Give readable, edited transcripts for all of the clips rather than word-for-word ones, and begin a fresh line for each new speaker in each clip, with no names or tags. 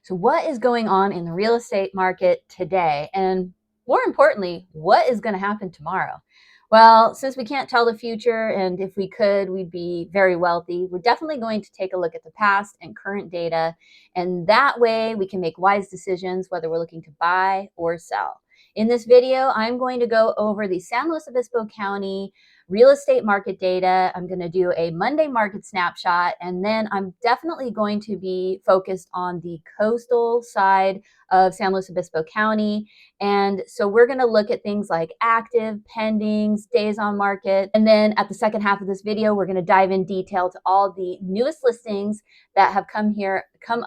So what is going on in the real estate market today? And more importantly, what is going to happen tomorrow? Well, since we can't tell the future, and if we could, we'd be very wealthy, we're definitely going to take a look at the past and current data. And that way we can make wise decisions whether we're looking to buy or sell. In this video, I'm going to go over the San Luis Obispo County real estate market data. I'm going to do a Monday market snapshot, and then I'm definitely going to be focused on the coastal side of San Luis Obispo County. And so we're going to look at things like active, pendings, days on market. And then at the second half of this video, we're going to dive in detail to all the newest listings that have come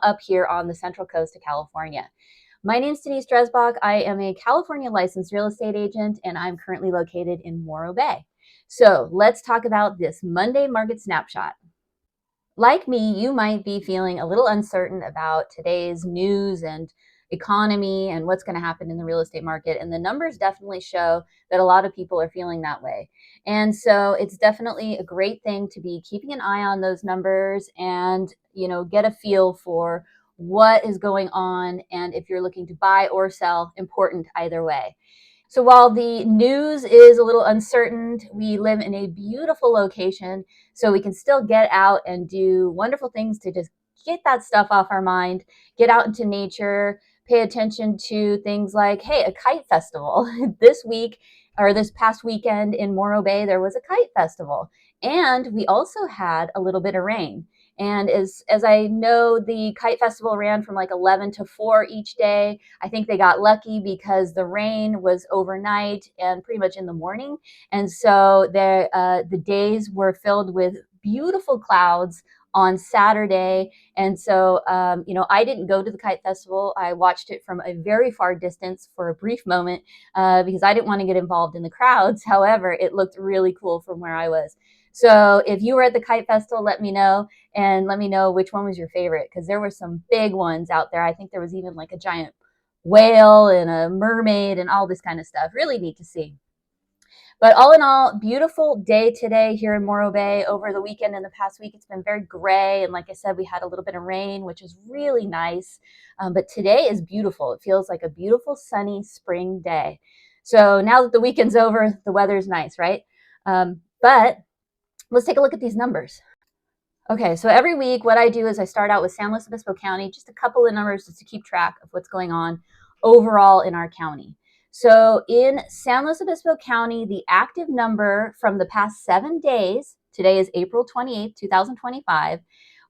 up here on the Central Coast of California. My name is Denise. I am a California licensed real estate agent, and I'm currently located in Morro Bay. So let's talk about this Monday market snapshot. Like me, you might be feeling a little uncertain about today's news and economy and what's going to happen in the real estate market. And the numbers definitely show that a lot of people are feeling that way. And so it's definitely a great thing to be keeping an eye on those numbers and, get a feel for what is going on. And if you're looking to buy or sell, important either way. So while the news is a little uncertain, we live in a beautiful location, so we can still get out and do wonderful things to just get that stuff off our mind, get out into nature, pay attention to things like, hey, a kite festival. This week or this past weekend in Morro Bay, there was a kite festival. And we also had a little bit of rain. And as I know, the kite festival ran from like 11 to 4 each day. I think they got lucky because the rain was overnight and pretty much in the morning. And so the days were filled with beautiful clouds on Saturday. And so, I didn't go to the kite festival. I watched it from a very far distance for a brief moment because I didn't want to get involved in the crowds. However, it looked really cool from where I was. So if you were at the kite festival, let me know, and let me know which one was your favorite, because there were some big ones out there. I think there was even like a giant whale and a mermaid and all this kind of stuff. Really neat to see. But all in all, beautiful day today here in Morro Bay. Over the weekend and the past week, it's been very gray. And like I said, we had a little bit of rain, which is really nice. But today is beautiful. It feels like a beautiful, sunny spring day. So now that the weekend's over, the weather's nice, right? But let's take a look at these numbers. Okay, so every week what I do is I start out with San Luis Obispo County, just a couple of numbers just to keep track of what's going on overall in our county. So in San Luis Obispo County, the active number from the past 7 days, today is April 28th, 2025,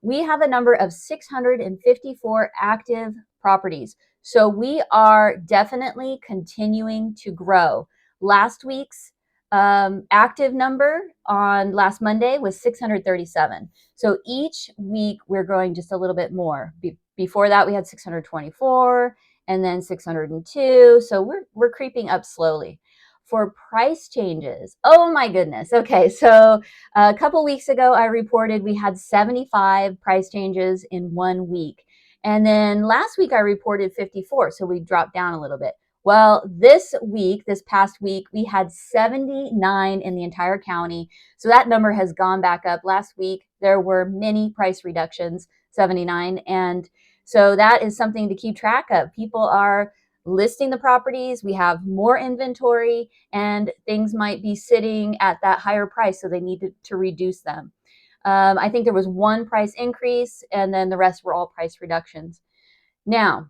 we have a number of 654 active properties. So we are definitely continuing to grow. Last week's active number on last Monday was 637. So each week we're growing just a little bit more. Before that we had 624 and then 602. So we're creeping up slowly. For price changes, oh my goodness. Okay, so a couple weeks ago I reported we had 75 price changes in 1 week. And then last week I reported 54, so we dropped down a little bit. Well, this past week, we had 79 in the entire county. So that number has gone back up. Last week, there were many price reductions, 79. And so that is something to keep track of. People are listing the properties. We have more inventory, and things might be sitting at that higher price, so they need to reduce them. I think there was one price increase, and then the rest were all price reductions. Now,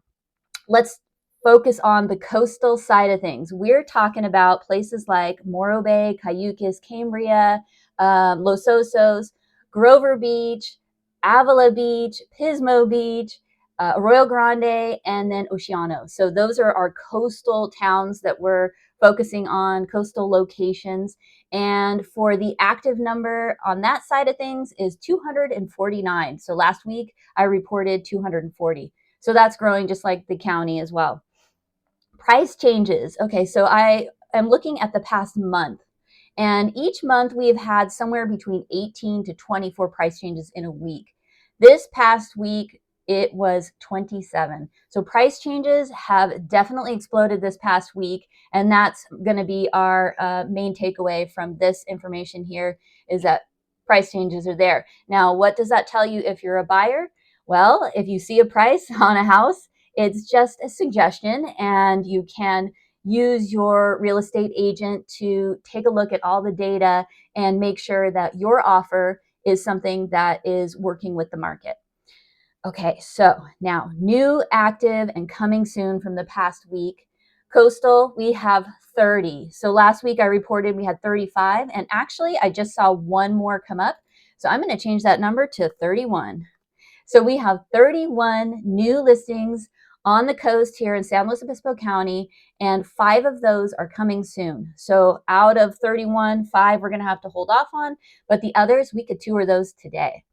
let's focus on the coastal side of things. We're talking about places like Morro Bay, Cayucos, Cambria, Los Osos, Grover Beach, Avila Beach, Pismo Beach, Arroyo Grande, and then Oceano. So those are our coastal towns that we're focusing on, coastal locations. And for the active number on that side of things is 249. So last week I reported 240. So that's growing just like the county as well. Price changes. Okay, so I am looking at the past month. And each month we've had somewhere between 18 to 24 price changes in a week. This past week, it was 27. So price changes have definitely exploded this past week. And that's going to be our main takeaway from this information here, is that price changes are there. Now, what does that tell you if you're a buyer? Well, if you see a price on a house, it's just a suggestion, and you can use your real estate agent to take a look at all the data and make sure that your offer is something that is working with the market. Okay, so now new, active, and coming soon from the past week. Coastal, we have 30. So last week I reported we had 35, and actually I just saw one more come up. So I'm going to change that number to 31. So we have 31 new listings on the coast here in San Luis Obispo County, and 5 of those are coming soon. So out of 31, 5 we're going to have to hold off on, but the others, we could tour those today.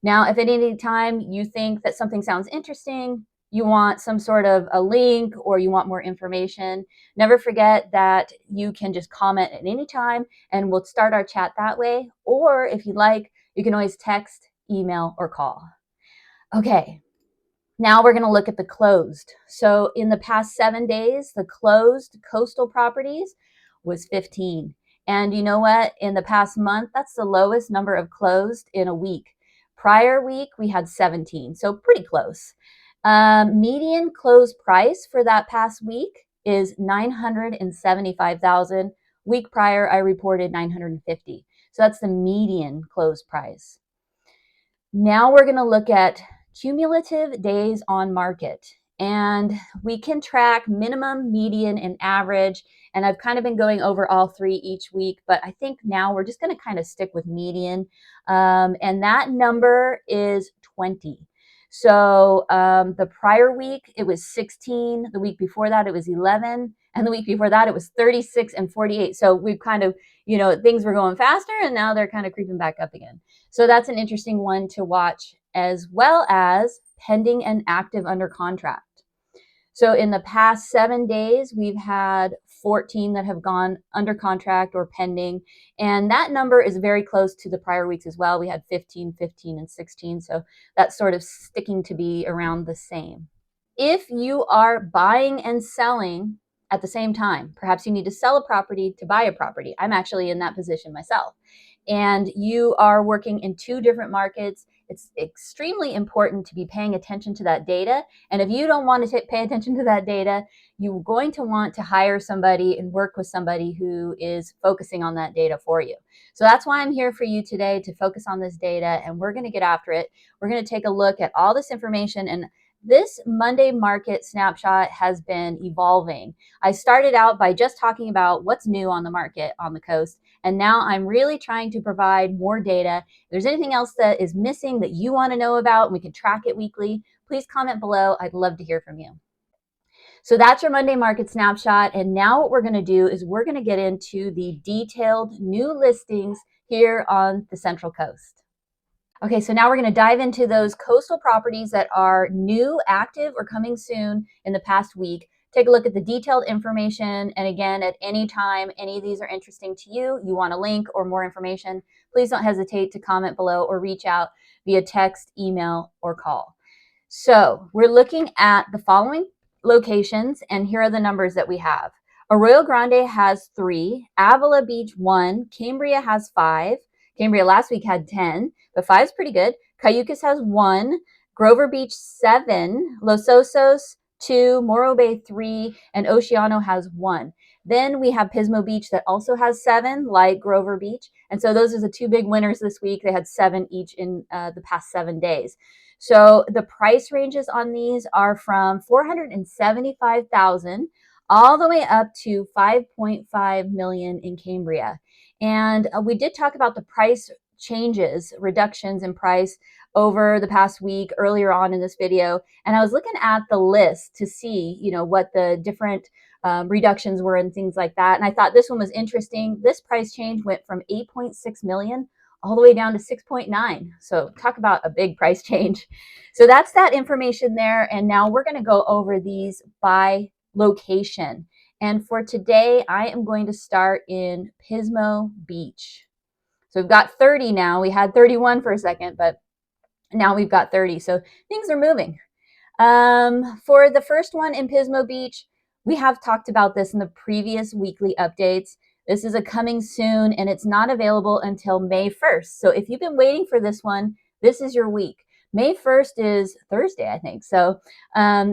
Now, if at any time you think that something sounds interesting, you want some sort of a link or you want more information, never forget that you can just comment at any time and we'll start our chat that way. Or if you like, you can always text, email, or call. Okay, now we're going to look at the closed. So in the past 7 days, the closed coastal properties was 15. And you know what? In the past month, that's the lowest number of closed in a week. Prior week, we had 17, so pretty close. Median close price for that past week is $975,000. Week prior, I reported 950. So that's the median close price. Now we're going to look at cumulative days on market, and we can track minimum, median, and average. And I've kind of been going over all 3 each week, but I think now we're just going to kind of stick with median. And that number is 20. So the prior week, it was 16. The week before that, it was 11. And the week before that, it was 36 and 48. So we've kind of, things were going faster, and now they're kind of creeping back up again. So that's an interesting one to watch, as well as pending and active under contract. So in the past 7 days, we've had 14 that have gone under contract or pending. And that number is very close to the prior weeks as well. We had 15, 15, and 16. So that's sort of sticking to be around the same. If you are buying and selling at the same time, perhaps you need to sell a property to buy a property. I'm actually in that position myself. And you are working in 2 different markets, it's extremely important to be paying attention to that data. And if you don't want to pay attention to that data, you're going to want to hire somebody and work with somebody who is focusing on that data for you. So that's why I'm here for you today, to focus on this data, and we're going to get after it. We're going to take a look at all this information, and this Monday Market Snapshot has been evolving. I started out by just talking about what's new on the market on the coast, and now I'm really trying to provide more data. If there's anything else that is missing that you want to know about and we can track it weekly, please comment below. I'd love to hear from you. So that's your Monday Market Snapshot. And now what we're going to do is we're going to get into the detailed new listings here on the Central Coast. Okay, so now we're going to dive into those coastal properties that are new, active, or coming soon in the past week. Take a look at the detailed information. And again, at any time any of these are interesting to you, you want a link or more information, please don't hesitate to comment below or reach out via text, email, or call. So we're looking at the following locations, and here are the numbers that we have. Arroyo Grande has 3, Avila Beach 1, Cambria has 5. Cambria last week had 10, but 5 is pretty good. Cayucas has 1, Grover Beach 7, Los Osos 2, Morro Bay 3, and Oceano has 1. Then we have Pismo Beach that also has 7, like Grover Beach. And so those are the 2 big winners this week. They had 7 each in the past 7 days. So the price ranges on these are from $475,000 all the way up to $5.5 million in Cambria. And we did talk about the price changes, reductions in price over the past week earlier on in this video. And I was looking at the list to see, what the different reductions were and things like that. And I thought this one was interesting. This price change went from 8.6 million all the way down to 6.9. So talk about a big price change. So that's that information there. And now we're going to go over these by location. And for today, I am going to start in Pismo Beach. So we've got 30 now. We had 31 for a second, but now we've got 30. So things are moving. For the first one in Pismo Beach, we have talked about this in the previous weekly updates. This is a coming soon, and it's not available until May 1st. So if you've been waiting for this one, this is your week. May 1st is Thursday, I think. So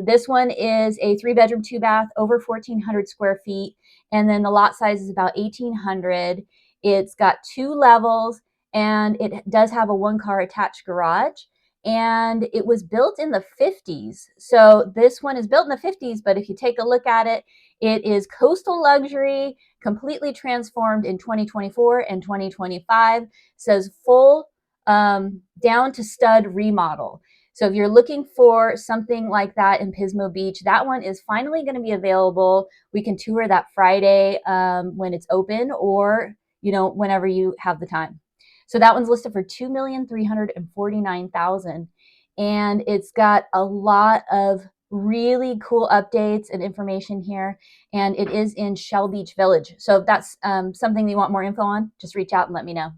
this one is a 3-bedroom, 2-bath, over 1,400 square feet. And then the lot size is about 1,800. It's got 2 levels, and it does have a 1-car attached garage. And it was built in the 50s. So this one is built in the 50s, but if you take a look at it, it is coastal luxury, completely transformed in 2024 and 2025. Says full down to stud remodel. So if you're looking for something like that in Pismo Beach, that one is finally going to be available. We can tour that Friday when it's open, or whenever you have the time. So that one's listed for $2,349,000, and it's got a lot of really cool updates and information here, and it is in Shell Beach Village. So if that's something you want more info on, just reach out and let me know.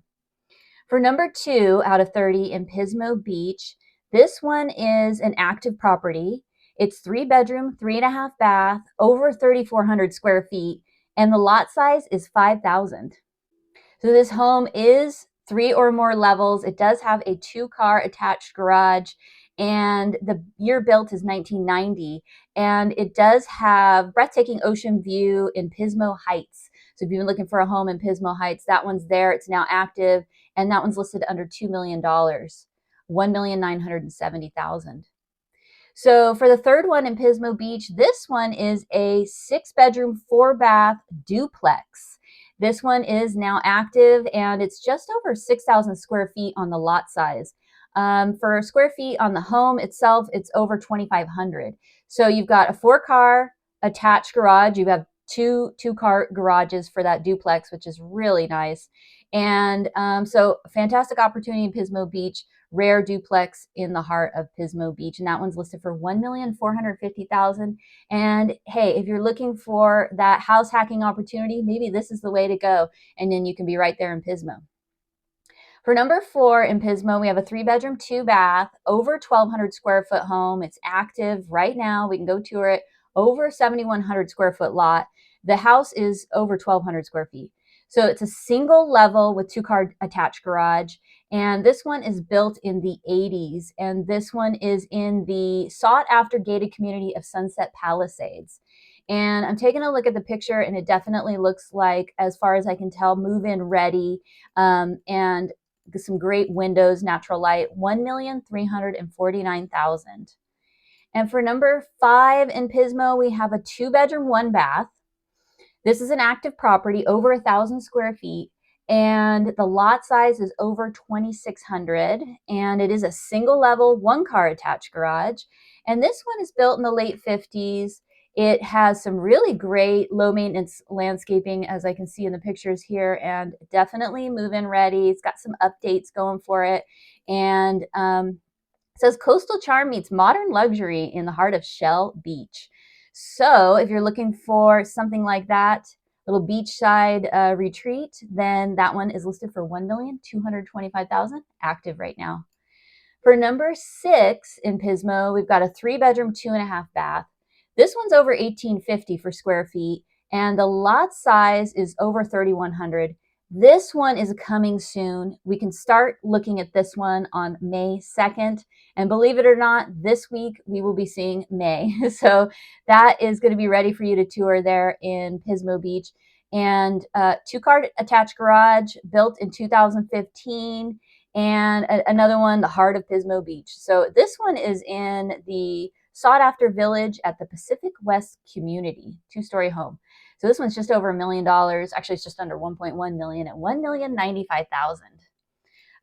For number 2 out of 30 in Pismo Beach, this one is an active property. It's 3-bedroom, 3.5-bath, over 3,400 square feet, and the lot size is 5,000. So this home is 3 or more levels. It does have a 2-car attached garage, and the year built is 1990. And it does have breathtaking ocean view in Pismo Heights. So if you've been looking for a home in Pismo Heights, that one's there. It's now active, and that one's listed under $2 million, $1,970,000. So for the third one in Pismo Beach, this one is a 6-bedroom, 4-bath duplex. This one is now active, and it's just over 6,000 square feet on the lot size. For square feet on the home itself, it's over 2,500. So you've got a 4-car attached garage. You have two-car garages for that duplex, which is really nice. And so fantastic opportunity in Pismo Beach. Rare duplex in the heart of Pismo Beach, and that one's listed for $1,450,000. And hey, if you're looking for that house hacking opportunity, maybe this is the way to go, and then you can be right there in Pismo. For number 4 in Pismo, we have a 3-bedroom, 2-bath, over 1,200 square foot home. It's active right now. We can go tour it. Over 7,100 square foot lot. The house is over 1,200 square feet. So it's a single level with 2-car attached garage. And this one is built in the 80s. And this one is in the sought after gated community of Sunset Palisades. And I'm taking a look at the picture, and it definitely looks like, as far as I can tell, move-in ready, and some great windows, natural light, $1,349,000. And for number 5 in Pismo, we have a 2-bedroom, 1-bath. This is an active property, over 1,000 square feet, and the lot size is over 2,600, and it is a single level, 1-car attached garage. And this one is built in the late 50s. It has some really great low maintenance landscaping, as I can see in the pictures here, and definitely move-in ready. It's got some updates going for it. And it says coastal charm meets modern luxury in the heart of Shell Beach. So if you're looking for something like that, little beachside retreat, then that one is listed for $1,225,000, active right now. For number 6 in Pismo, we've got a 3-bedroom, 2.5-bath. This one's over 1,850 for square feet, and the lot size is over 3,100. This one is coming soon. We can start looking at this one on May 2nd. And believe it or not, this week we will be seeing May. So that is going to be ready for you to tour there in Pismo Beach. And 2-car attached garage, built in 2015. And another one, the heart of Pismo Beach. So this one is in the sought after village at the Pacific West community, 2-story home. So this one's just over $1 million. Actually, it's just under 1.1 million at $1,095,000.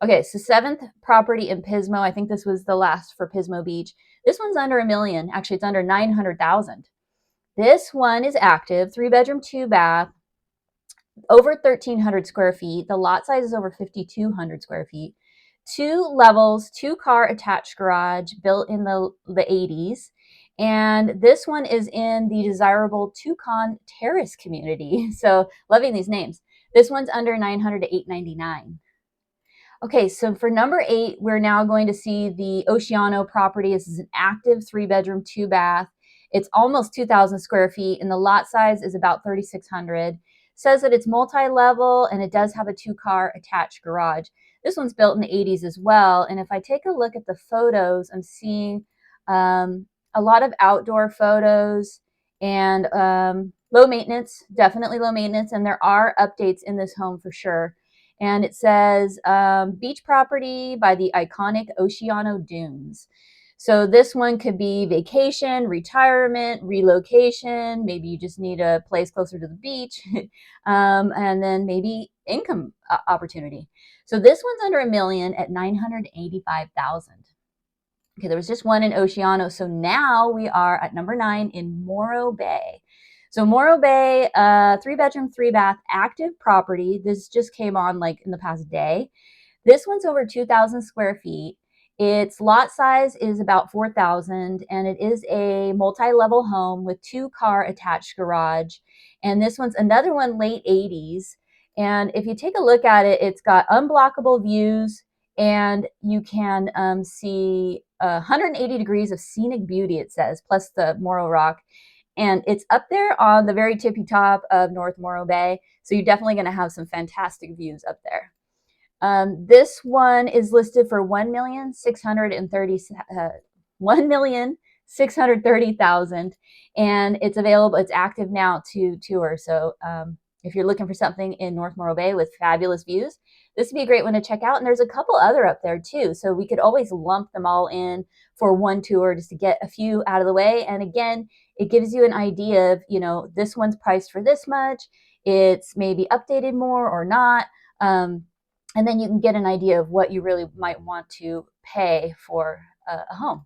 Okay, so 7th property in Pismo. I think this was the last for Pismo Beach. This one's under $1 million. Actually, it's under 900,000. This one is active, 3-bedroom, 2-bath, over 1,300 square feet. The lot size is over 5,200 square feet. 2 levels, 2-car attached garage, built in the 80s. And this one is in the desirable Toucan Terrace community. So loving these names. This one's under 900 to 899. Okay, so for number 8, we're now going to see the Oceano property. This is an active 3-bedroom, 2-bath. It's almost 2,000 square feet, and the lot size is about 3,600. Says that it's multi-level, and it does have a 2-car attached garage. This one's built in the 80s as well. And if I take a look at the photos, I'm seeing a lot of outdoor photos and low maintenance, definitely low maintenance. And there are updates in this home for sure. And it says beach property by the iconic Oceano Dunes. So this one could be vacation, retirement, relocation. Maybe you just need a place closer to the beach, and then maybe income opportunity. So this one's under $1 million at 985,000. Okay, there was just one in Oceano. So now we are at number 9 in Morro Bay. So Morro Bay, 3-bedroom, 3-bath, active property. This just came on like in the past day. This one's over 2,000 square feet. Its lot size is about 4,000, and it is a multi-level home with 2-car attached garage. And this one's another one, late 80s. And if you take a look at it, it's got unblockable views, and you can see 180 degrees of scenic beauty, it says, plus the Morro Rock. And it's up there on the very tippy top of North Morro Bay. So you're definitely going to have some fantastic views up there. This one is listed for $1,630,000, and it's available. It's active now to tour. So if you're looking for something in North Morro Bay with fabulous views, this would be a great one to check out. And there's a couple other up there too, so we could always lump them all in for one tour just to get a few out of the way. And again, it gives you an idea of, this one's priced for this much. It's maybe updated more or not. And then you can get an idea of what you really might want to pay for a home.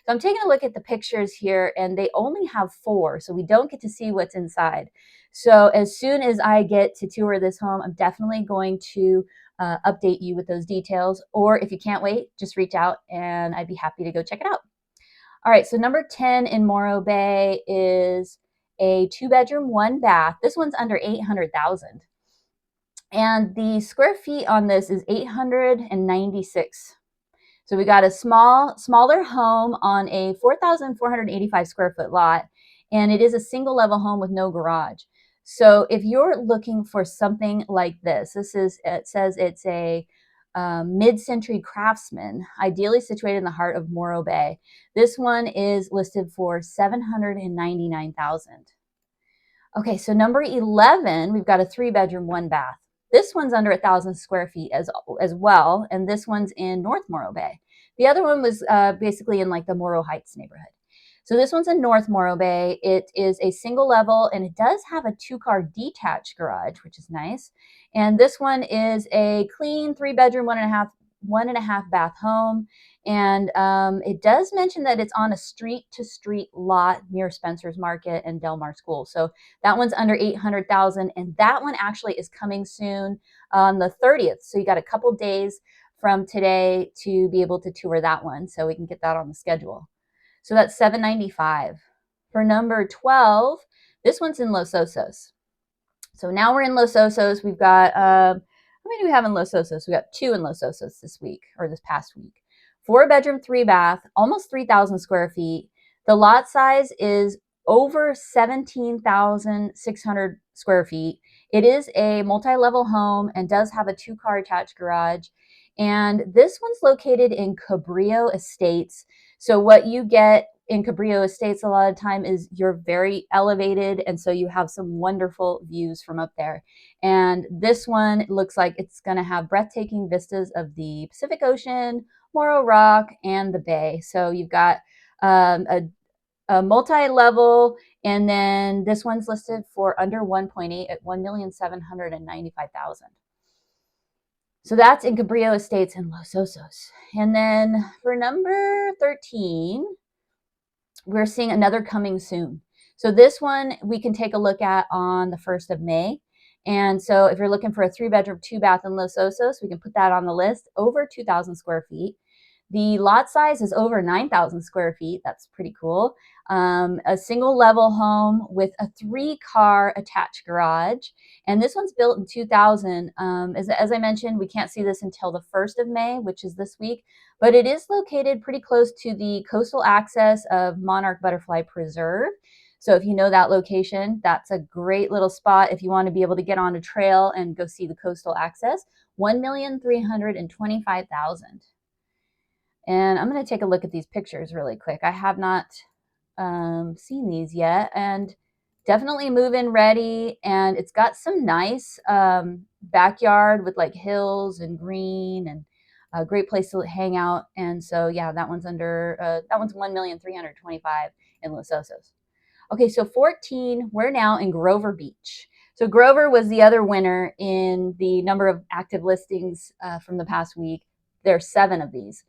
So I'm taking a look at the pictures here, and they only have 4, so we don't get to see what's inside. So as soon as I get to tour this home, I'm definitely going to update you with those details. Or if you can't wait, just reach out and I'd be happy to go check it out. All right, so number 10 in Morro Bay is a 2-bedroom, 1-bath. This one's under 800,000. And the square feet on this is 896. So we got a smaller home on a 4,485 square foot lot, and it is a single level home with no garage. So if you're looking for something like this, it says it's a mid-century craftsman, ideally situated in the heart of Morro Bay. This one is listed for $799,000. Okay, so number 11, we've got a 3-bedroom, 1-bath. This one's under 1,000 square feet as well, and this one's in North Morro Bay. The other one was basically in like the Morro Heights neighborhood. So this one's in North Morro Bay. It is a single level, and it does have a 2-car detached garage, which is nice. And this one is a clean 3-bedroom, 1.5 bath home. And it does mention that it's on a street-to-street lot near Spencer's Market and Del Mar School. So that one's under 800,000, and that one actually is coming soon on the 30th. So you got a couple days from today to be able to tour that one, so we can get that on the schedule. So that's $795. For number 12, this one's in Los Osos. So now we're in Los Osos. We've got how many do we have in Los Osos? We got 2 in Los Osos this week, or this past week. 4-bedroom, 3-bath, almost 3,000 square feet. The lot size is over 17,600 square feet. It is a multi-level home and does have a 2-car attached garage. And this one's located in Cabrillo Estates. So what you get in Cabrillo Estates a lot of time is you're very elevated, and so you have some wonderful views from up there. And this one looks like it's going to have breathtaking vistas of the Pacific Ocean, Morro Rock, and the Bay. So you've got a multi-level, and then this one's listed for under 1.8 at 1,795,000. So that's in Cabrillo Estates in Los Osos. And then for number 13, we're seeing another coming soon. So this one we can take a look at on the 1st of May. And so if you're looking for a 3-bedroom, 2-bath in Los Osos, we can put that on the list. Over 2,000 square feet. The lot size is over 9,000 square feet. That's pretty cool. A single level home with a 3-car attached garage. And this one's built in 2000. As I mentioned, we can't see this until the 1st of May, which is this week. But it is located pretty close to the coastal access of Monarch Butterfly Preserve. So if you know that location, that's a great little spot if you want to be able to get on a trail and go see the coastal access. 1,325,000. And I'm going to take a look at these pictures really quick. I have not seen these yet, and definitely move-in ready. And it's got some nice backyard with like hills and green, and a great place to hang out. And so yeah, that one's 1,325,000 in Los Osos. Okay, so 14, we're now in Grover Beach. So Grover was the other winner in the number of active listings from the past week. There's 7 of these.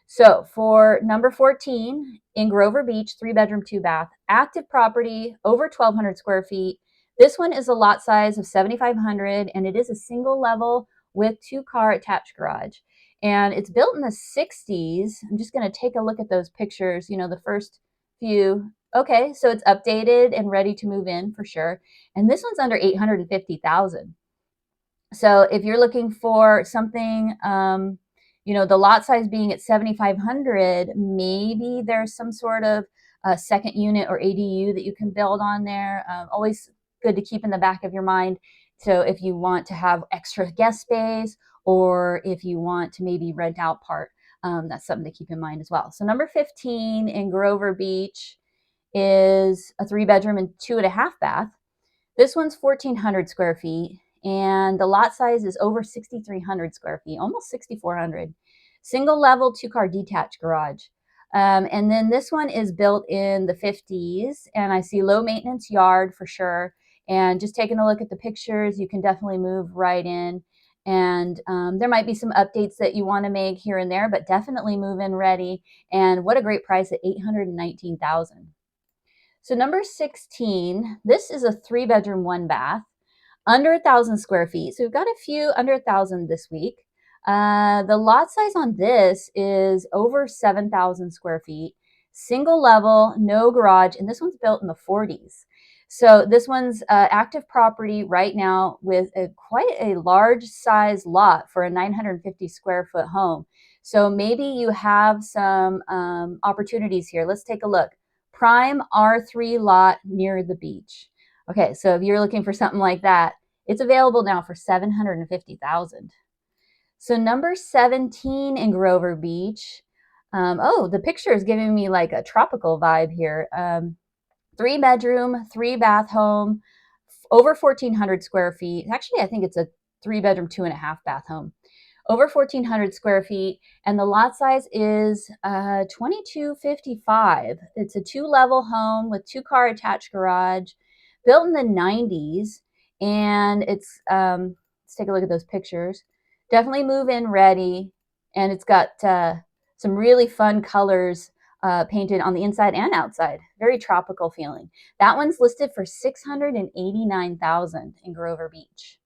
So for number 14 in Grover Beach, 3-bedroom, 2-bath, active property, over 1,200 square feet. This one is a lot size of 7,500, and it is a single level with 2-car attached garage. And it's built in the 60s. I'm just going to take a look at those pictures, the first few. Okay, so it's updated and ready to move in for sure. And this one's under 850,000. So if you're looking for something, the lot size being at 7,500, maybe there's some sort of second unit or ADU that you can build on there. Always good to keep in the back of your mind. So if you want to have extra guest space, or if you want to maybe rent out part, that's something to keep in mind as well. So number 15 in Grover Beach is a 3-bedroom and 2.5-bath. This one's 1,400 square feet, and the lot size is over 6,300 square feet, almost 6,400. Single level, 2-car detached garage. And then this one is built in the 50s, and I see low maintenance yard for sure. And just taking a look at the pictures, you can definitely move right in. And there might be some updates that you want to make here and there, but definitely move in ready. And what a great price at $819,000. So number 16, this is a 3-bedroom, 1-bath, under 1,000 square feet. So we've got a few under 1,000 this week. The lot size on this is over 7,000 square feet, single level, no garage, and this one's built in the 40s. So this one's active property right now with quite a large size lot for a 950 square foot home. So maybe you have some opportunities here. Let's take a look. Prime R3 lot near the beach. Okay, so if you're looking for something like that, it's available now for $750,000. So number 17 in Grover Beach. The picture is giving me like a tropical vibe here. 3-bedroom, 3-bath home, over 1,400 square feet. Actually, I think it's a 3-bedroom, 2.5-bath home. Over 1,400 square feet, and the lot size is 2,255. It's a 2-level home with 2-car attached garage, built in the 90s, and it's let's take a look at those pictures. Definitely move in ready, and it's got some really fun colors painted on the inside and outside. Very tropical feeling. That one's listed for $689,000 in Grover Beach.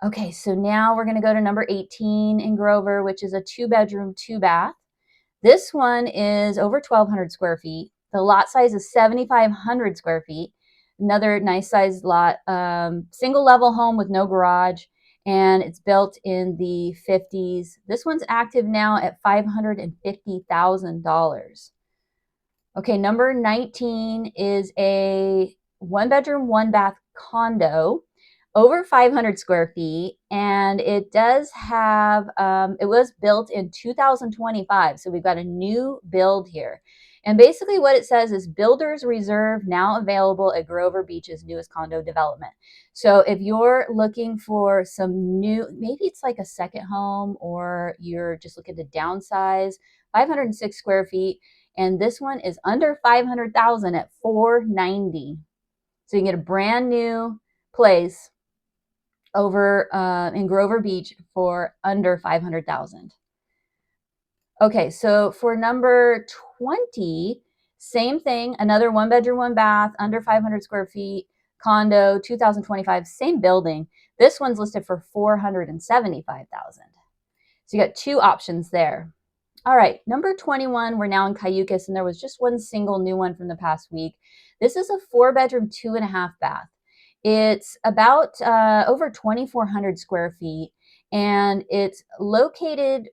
Okay, so now we're going to go to number 18 in Grover, which is a 2-bedroom, 2-bath. This one is over 1,200 square feet. The lot size is 7,500 square feet. Another nice sized lot. Single level home with no garage, and it's built in the 50s. This one's active now at $550,000. Okay, number 19 is a 1-bedroom, 1-bath condo, over 500 square feet, and it does have, it was built in 2025, so we've got a new build here. And basically what it says is builder's reserve now available at Grover Beach's newest condo development. So if you're looking for some new, maybe it's like a second home, or you're just looking to downsize, 506 square feet, and this one is under 500,000 at 490. So you can get a brand new place over in Grover Beach for under 500,000. Okay, so for number 20, same thing, another 1-bedroom, 1-bath, under 500 square feet, condo, 2025, same building. This one's listed for 475,000. So you got 2 options there. All right, number 21, we're now in Cayucas, and there was just one single new one from the past week. This is a 4-bedroom, 2.5-bath. It's about over 2,400 square feet, and it's located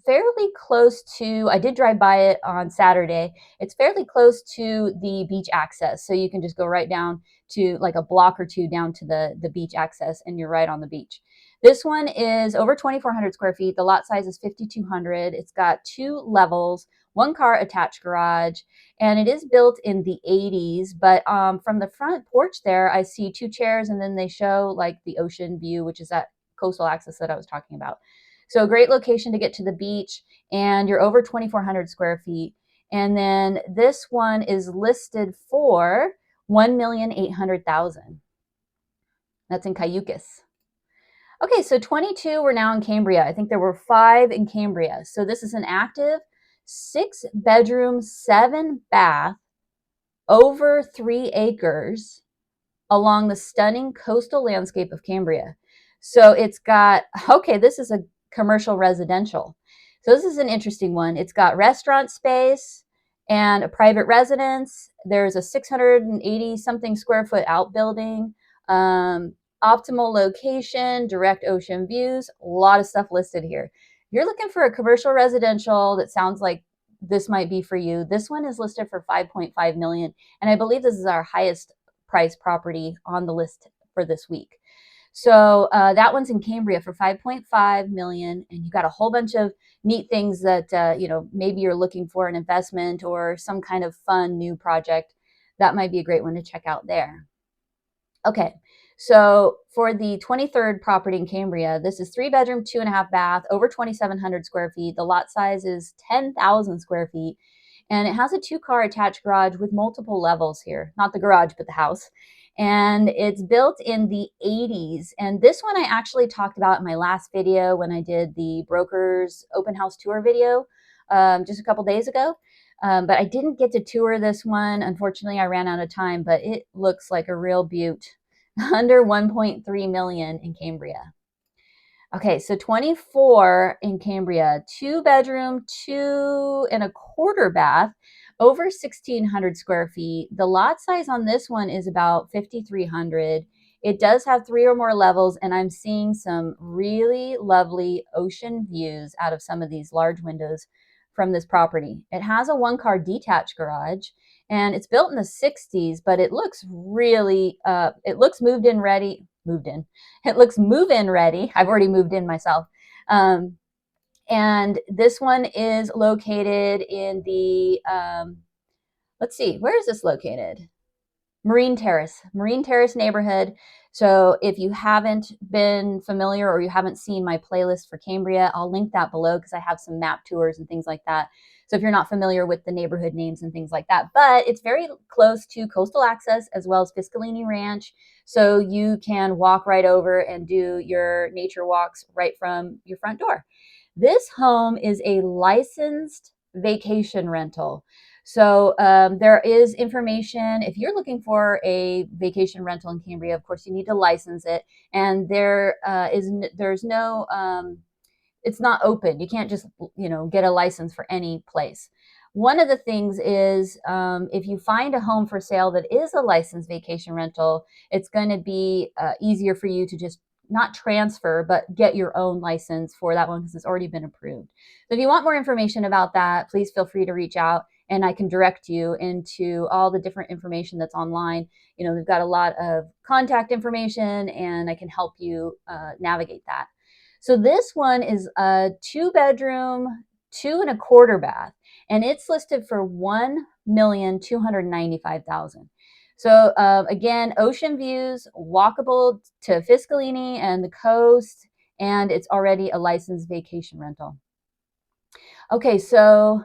fairly close to, I did drive by it on Saturday. It's fairly close to the beach access. So you can just go right down to like a block or two down to the beach access and you're right on the beach. This one is over 2,400 square feet. The lot size is 5,200. It's got 2 levels, 1 car attached garage, and it is built in the 80s. But from the front porch there, I see 2 chairs, and then they show like the ocean view, which is that coastal access that I was talking about. So a great location to get to the beach, and you're over 2,400 square feet. And then this one is listed for 1,800,000. That's in Cayucas. Okay, so 22 we're now in Cambria. I think there were 5 in Cambria. So this is an active 6-bedroom, 7-bath, over 3 acres along the stunning coastal landscape of Cambria. So it's got, okay, this is a commercial residential. So this is an interesting one. It's got restaurant space and a private residence. There's a 680 something square foot outbuilding, optimal location, direct ocean views, a lot of stuff listed here. If you're looking for a commercial residential that sounds like this might be for you, this one is listed for 5.5 million. And I believe this is our highest price property on the list for this week. So that one's in Cambria for 5.5 million, and you got a whole bunch of neat things that maybe you're looking for an investment or some kind of fun new project. That might be a great one to check out there. Okay, so for the 23rd property in Cambria, this is 3-bedroom, 2.5 bath, over 2,700 square feet. The lot size is 10,000 square feet. And it has a 2-car attached garage with multiple levels here. Not the garage, but the house. And it's built in the 80s. And this one I actually talked about in my last video when I did the broker's open house tour video just a couple days ago. But I didn't get to tour this one. Unfortunately, I ran out of time, but it looks like a real beaut. Under 1.3 million in Cambria. Okay, so 24 in Cambria, 2-bedroom, 2.25 bath, over 1,600 square feet. The lot size on this one is about 5,300. It does have 3 or more levels, and I'm seeing some really lovely ocean views out of some of these large windows from this property. It has a 1-car detached garage, and it's built in the 60s, but it looks really, it looks moved in ready. It looks move-in ready. I've already moved in myself. And this one is located in the, let's see, where is this located? Marine Terrace neighborhood. So if you haven't been familiar or you haven't seen my playlist for Cambria, I'll link that below because I have some map tours and things like that. So if you're not familiar with the neighborhood names and things like that, but it's very close to coastal access as well as Fiscalini Ranch. So you can walk right over and do your nature walks right from your front door. This home is a licensed vacation rental. So there is information. If you're looking for a vacation rental in Cambria, of course, you need to license it. And there's no, it's not open. You can't just, get a license for any place. One of the things is if you find a home for sale that is a licensed vacation rental, it's going to be easier for you to just not transfer, but get your own license for that one because it's already been approved. So if you want more information about that, please feel free to reach out and I can direct you into all the different information that's online. We've got a lot of contact information and I can help you navigate that. So this one is a 2-bedroom, 2.25 bath, and it's listed for 1,295,000. So again, ocean views, walkable to Fiscalini and the coast, and it's already a licensed vacation rental. Okay, so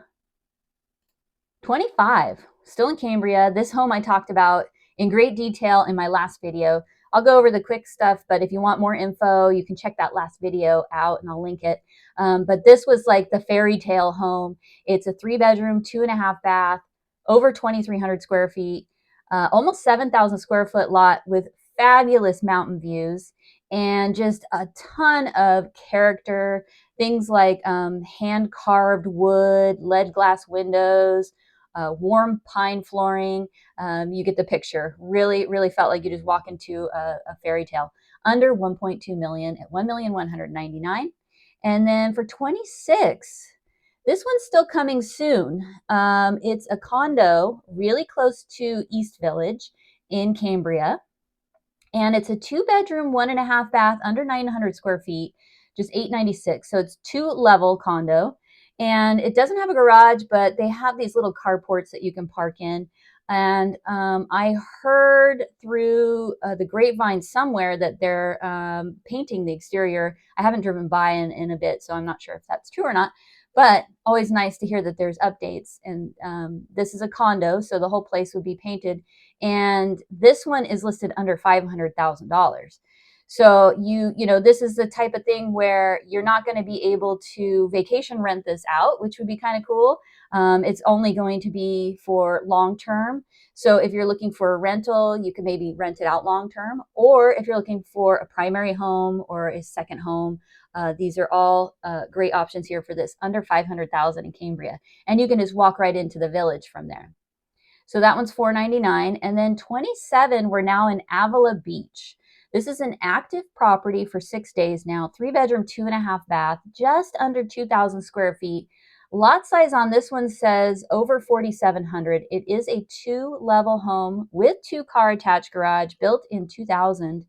25, still in Cambria. This home I talked about in great detail in my last video. I'll go over the quick stuff, but if you want more info, you can check that last video out and I'll link it. But this was like the fairy tale home. It's a 3-bedroom, 2.5 bath, over 2,300 square feet, almost 7,000 square foot lot with fabulous mountain views and just a ton of character. Things like hand carved wood, lead glass windows, warm pine flooring. You get the picture. Really, really felt like you just walk into a fairy tale. Under 1.2 million at 1,199,000. And then for 26, this one's still coming soon. It's a condo really close to East Village in Cambria. And it's a 2-bedroom, 1.5 bath, under 900 square feet, just 896. So it's 2-level condo. And it doesn't have a garage, but they have these little carports that you can park in. And I heard through the grapevine somewhere that they're painting the exterior. I haven't driven by in a bit, so I'm not sure if that's true or not. But always nice to hear that there's updates. And this is a condo, so the whole place would be painted. And this one is listed under $500,000. So this is the type of thing where you're not going to be able to vacation rent this out, which would be kind of cool. It's only going to be for long term. So if you're looking for a rental, you can maybe rent it out long term. Or if you're looking for a primary home or a second home, these are all great options here for this under 500,000 in Cambria. And you can just walk right into the village from there. So that one's $499. And then 27, we're now in Avila Beach. This is an active property for 6 days now, 3-bedroom, 2.5 bath, just under 2,000 square feet. Lot size on this one says over 4,700. It is a 2-level home with 2-car attached garage, built in 2000.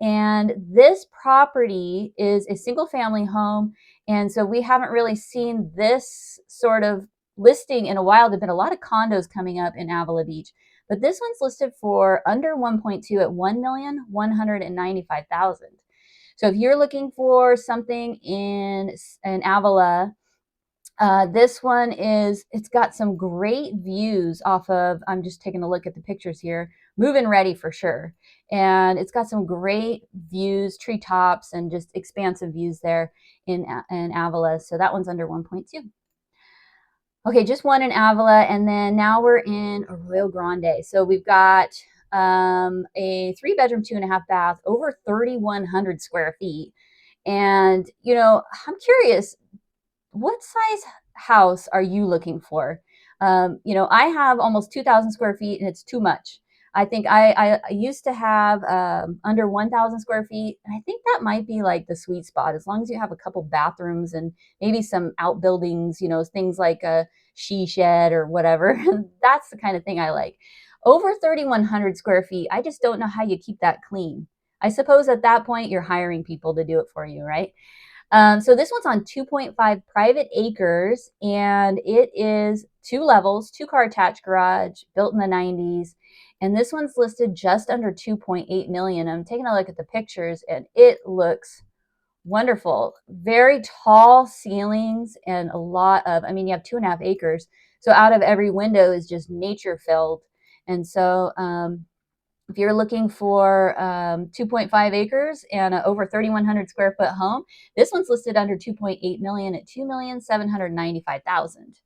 And this property is a single family home. And so we haven't really seen this sort of listing in a while. There've been a lot of condos coming up in Avila Beach, but this one's listed for under 1.2 at 1,195,000. So if you're looking for something in Avila, this one it's got some great views off of, I'm just taking a look at the pictures here, move-in ready for sure. And it's got some great views, treetops, and just expansive views there in Avila. So that one's under 1.2. Okay, just one in Avila, and then now we're in Arroyo Grande. So we've got a 3-bedroom, 2.5 bath, over 3,100 square feet. And, I'm curious, what size house are you looking for? I have almost 2,000 square feet, and it's too much. I think I used to have under 1,000 square feet, and I think that might be like the sweet spot, as long as you have a couple bathrooms and maybe some outbuildings, things like a she shed or whatever. That's the kind of thing I like. Over 3,100 square feet, I just don't know how you keep that clean. I suppose at that point you're hiring people to do it for you, right? So this one's on 2.5 private acres, and it is 2 levels, 2-car attached garage, built in the 90s. And this one's listed just under 2.8 million. I'm taking a look at the pictures, and it looks wonderful. Very tall ceilings and a lot of, you have 2.5 acres. So out of every window is just nature filled. And so, if you're looking for 2.5 acres and an over 3,100 square foot home, this one's listed under 2.8 million at 2,795,000.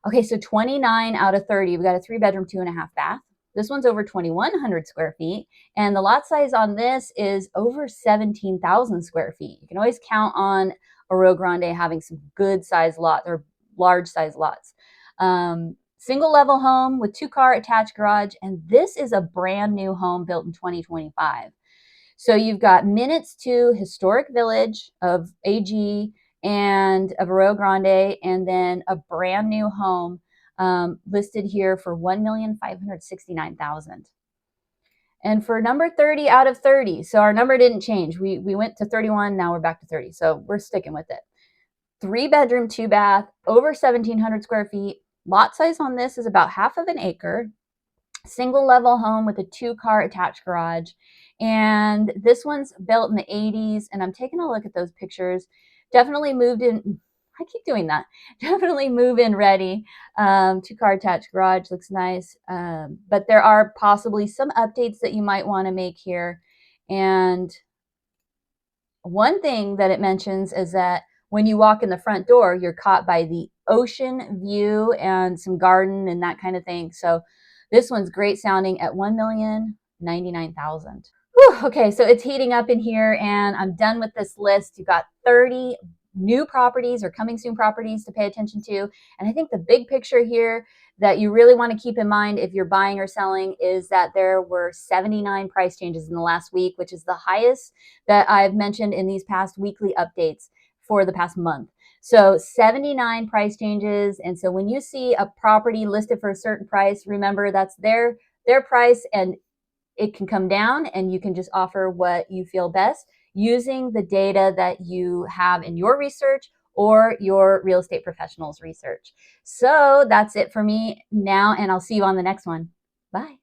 Okay, so 29 out of 30. We got a 3-bedroom, 2.5 bath. This one's over 2,100 square feet, and the lot size on this is over 17,000 square feet. You can always count on Arroyo Grande having some good size lots or large size lots. Single level home with 2-car attached garage. And this is a brand new home built in 2025. So you've got minutes to historic village of AG and of Arroyo Grande, and then a brand new home listed here for 1,569,000. And for number 30 out of 30, so our number didn't change. We went to 31, now we're back to 30. So we're sticking with it. 3-bedroom, 2-bath, over 1,700 square feet. Lot size on this is about half of an acre. Single level home with a 2-car attached garage. And this one's built in the 80s. And I'm taking a look at those pictures. Definitely moved in. I keep doing that. Definitely move-in ready. 2-car attached garage looks nice. But there are possibly some updates that you might want to make here. And one thing that it mentions is that when you walk in the front door, you're caught by the ocean view and some garden and that kind of thing. So this one's great sounding at 1,099,000. Okay, so it's heating up in here, and I'm done with this list. You've got 30 new properties or coming soon properties to pay attention to. And I think the big picture here that you really want to keep in mind if you're buying or selling is that there were 79 price changes in the last week, which is the highest that I've mentioned in these past weekly updates. for the past month. So 79 price changes. And so when you see a property listed for a certain price, remember that's their price, and it can come down, and you can just offer what you feel best using the data that you have in your research or your real estate professionals research. So that's it for me now, and I'll see you on the next one. Bye.